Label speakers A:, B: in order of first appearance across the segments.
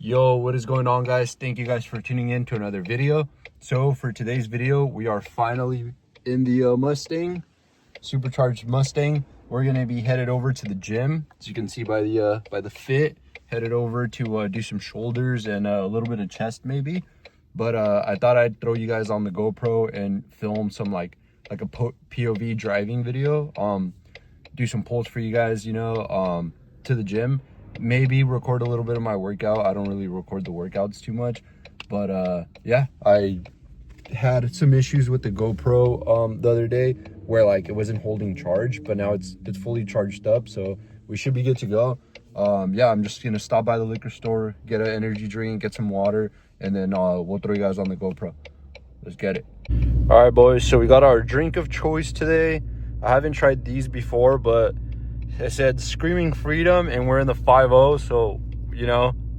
A: Yo, what is going on, guys? Thank you guys for tuning in to another video. So for today's video, we are finally in the Mustang, Supercharged Mustang. We're gonna be headed over to the gym, as you can see by the fit. Headed over to do some shoulders and a little bit of chest maybe. But I thought I'd throw you guys on the GoPro and film some like a POV driving video. Do some pulls for you guys, to the gym. Maybe record a little bit of my workout. I don't really record the workouts too much, but yeah, I had some issues with the GoPro the other day where like it wasn't holding charge, but now it's fully charged up, so we should be good to go. Yeah, I'm just gonna stop by the liquor store, get an energy drink, get some water, and then we'll throw you guys on the GoPro. Let's get it. All right, boys, so we got our drink of choice today. I haven't tried these before, but it said Screaming Freedom, and we're in the 5.0, so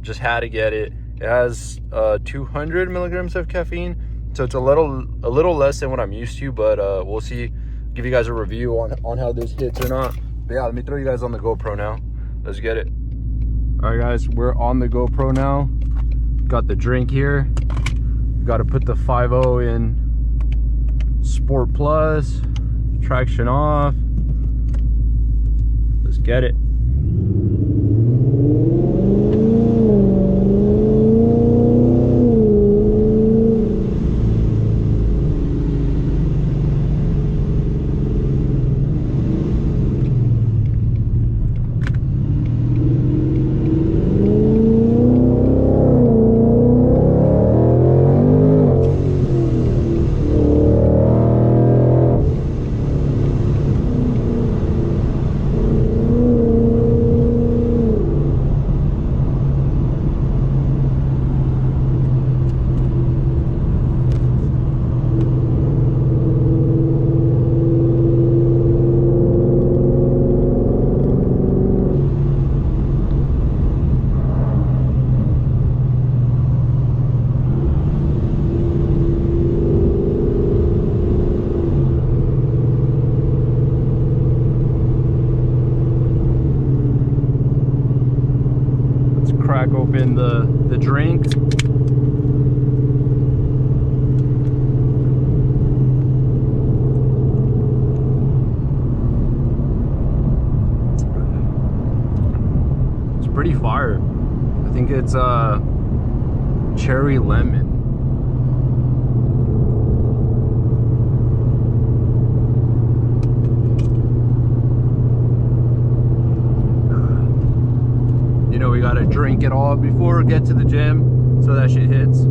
A: just had to get it. It has 200 milligrams of caffeine, so it's a little less than what I'm used to, but we'll see. Give you guys a review on how this hits or not. But yeah, let me throw you guys on the GoPro now. Let's get it. All right, guys, we're on the GoPro now. Got the drink here. Got to put the 5.0 in Sport Plus, traction off. Let's get it. Crack open the drink. It's pretty fire. I think it's cherry lemon. We gotta drink it all before we get to the gym, so that shit hits.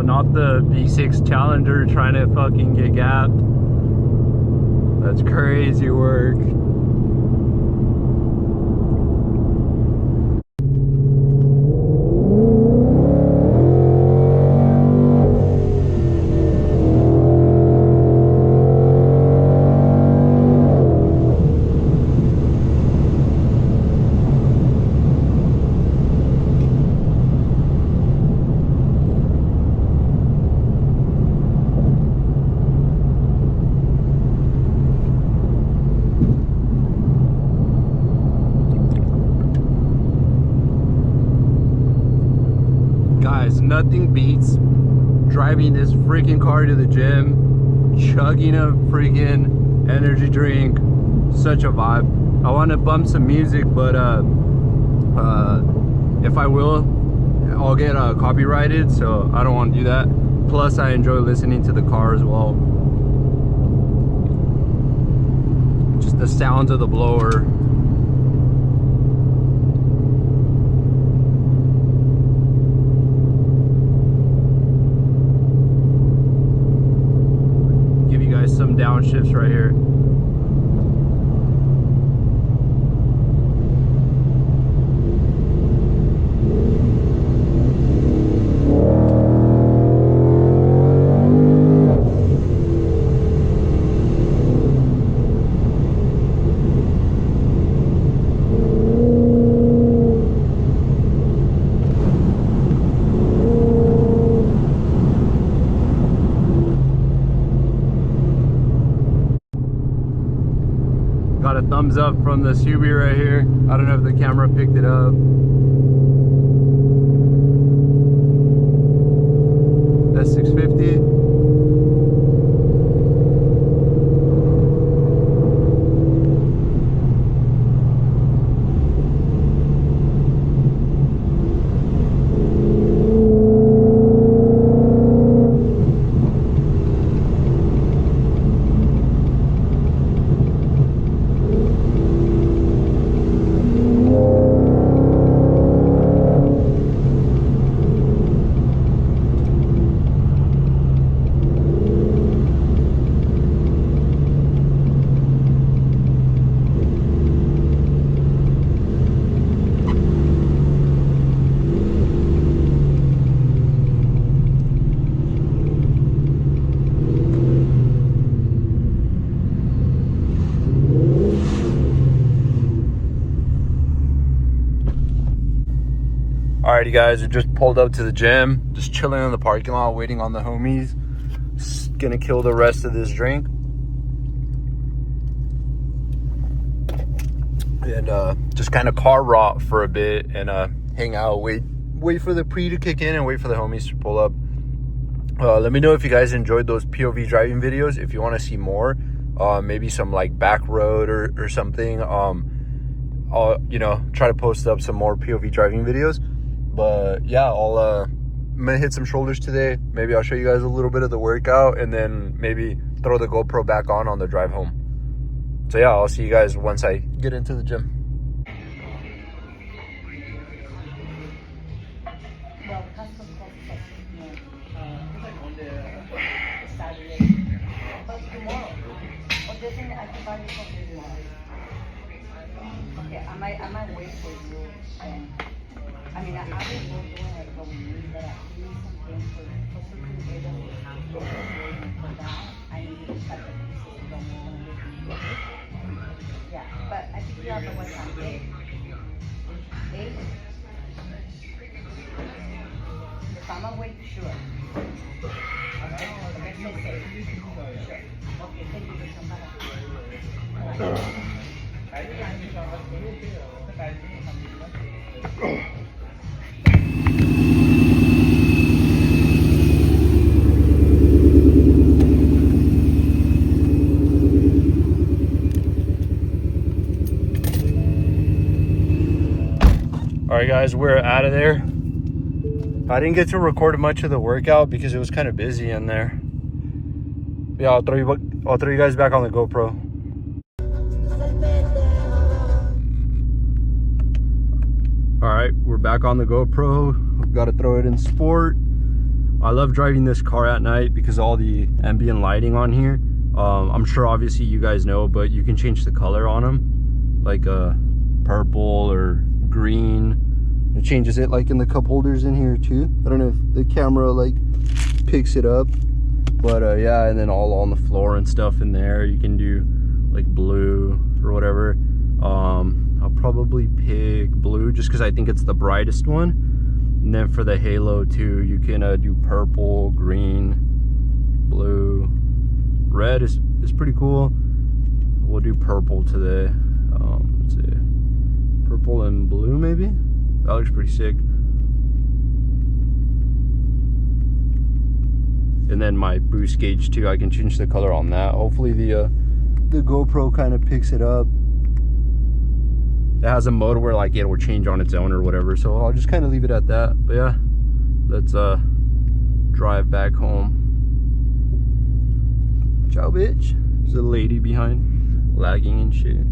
A: Not the V6 Challenger trying to fucking get gapped. That's crazy work. nothing beats driving this freaking car to the gym, chugging a freaking energy drink. Such a vibe. I want to bump some music, but if I will, I'll get copyrighted, so I don't want to do that. Plus, I enjoy listening to the car as well. Just the sounds of the blower. Give you guys some downshifts right here. Got a thumbs up from the Subi right here. I don't know if the camera picked it up. S650. Alrighty guys, we just pulled up to the gym, just chilling in the parking lot, waiting on the homies. Just gonna kill the rest of this drink. And just kind of car rot for a bit and hang out, wait for the pre to kick in and wait for the homies to pull up. Let me know if you guys enjoyed those POV driving videos. If you want to see more, maybe some like back road or something, I'll, you know, try to post up some more POV driving videos. But yeah, I'm gonna hit some shoulders today. Maybe I'll show you guys a little bit of the workout and then maybe throw the GoPro back on the drive home. So yeah, I'll see you guys once I get into the gym.
B: Okay, I might wait for you. I mean, I will go doing it from me, but I need something for certain areas we have to for that. I need to cut the pieces from one. Yeah, but I think you have the one on 8. 8? If I'm awake, sure. Okay, let's say 8. Sure. Okay, thank you so much.
A: Alright guys, we're out of there. I didn't get to record much of the workout because it was kind of busy in there. Yeah, I'll throw you guys back on the GoPro. Alright, we're back on the GoPro. I've got to throw it in sport. I love driving this car at night because of all the ambient lighting on here. I'm sure obviously you guys know, but you can change the color on them, like purple or green. It changes it like in the cup holders in here too. I don't know if the camera like picks it up, but yeah, and then all on the floor and stuff in there you can do like blue or whatever. I'll probably pick blue just because I think it's the brightest one. And then for the halo too, you can do purple, green, blue, red is pretty cool. We'll do purple today. Let's see, purple and blue maybe. That looks pretty sick. And then my boost gauge too, I can change the color on that. Hopefully the GoPro kind of picks it up. It has a mode where like it will change on its own or whatever, so I'll just kind of leave it at that. But yeah, let's drive back home. Ciao, bitch. There's a lady behind lagging and shit.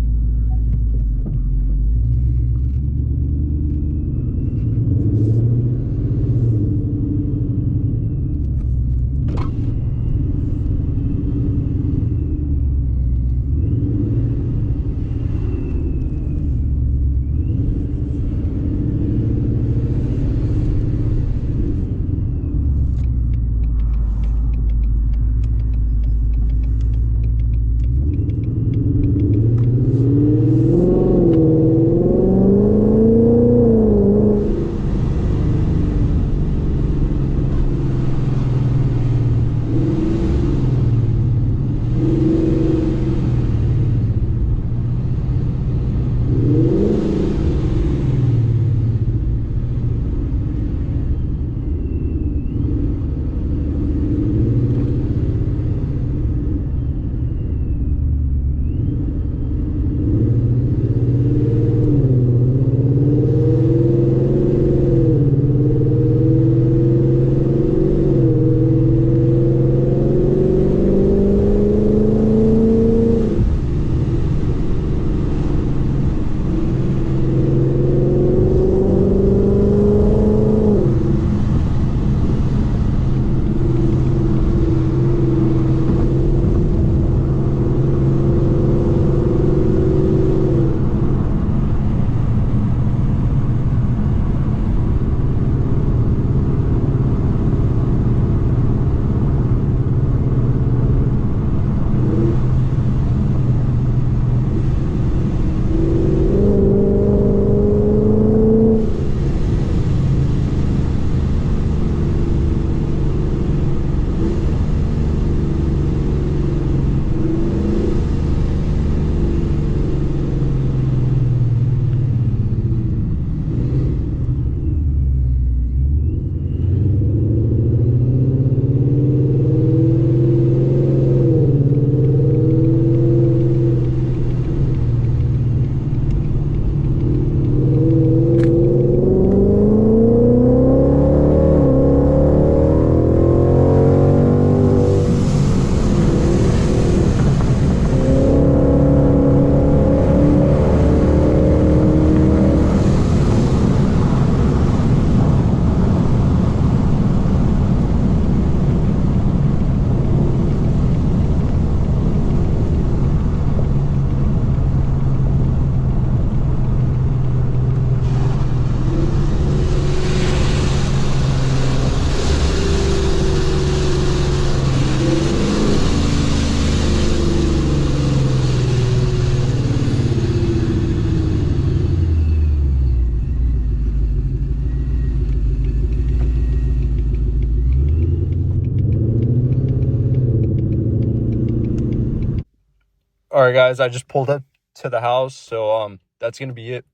A: All right, guys, I just pulled up to the house, so that's gonna be it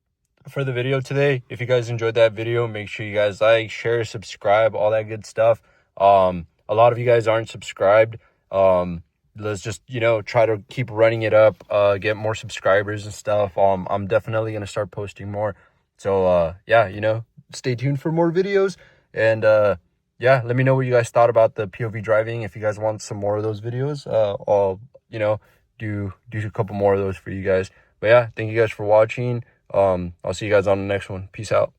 A: for the video today. If you guys enjoyed that video, make sure you guys like, share, subscribe, all that good stuff. A lot of you guys aren't subscribed. Let's just, you know, try to keep running it up, get more subscribers and stuff. I'm definitely gonna start posting more. So yeah, you know, stay tuned for more videos. And yeah, let me know what you guys thought about the POV driving. If you guys want some more of those videos, I'll, you know, do a couple more of those for you guys. But yeah, thank you guys for watching. I'll see you guys on the next one. Peace out.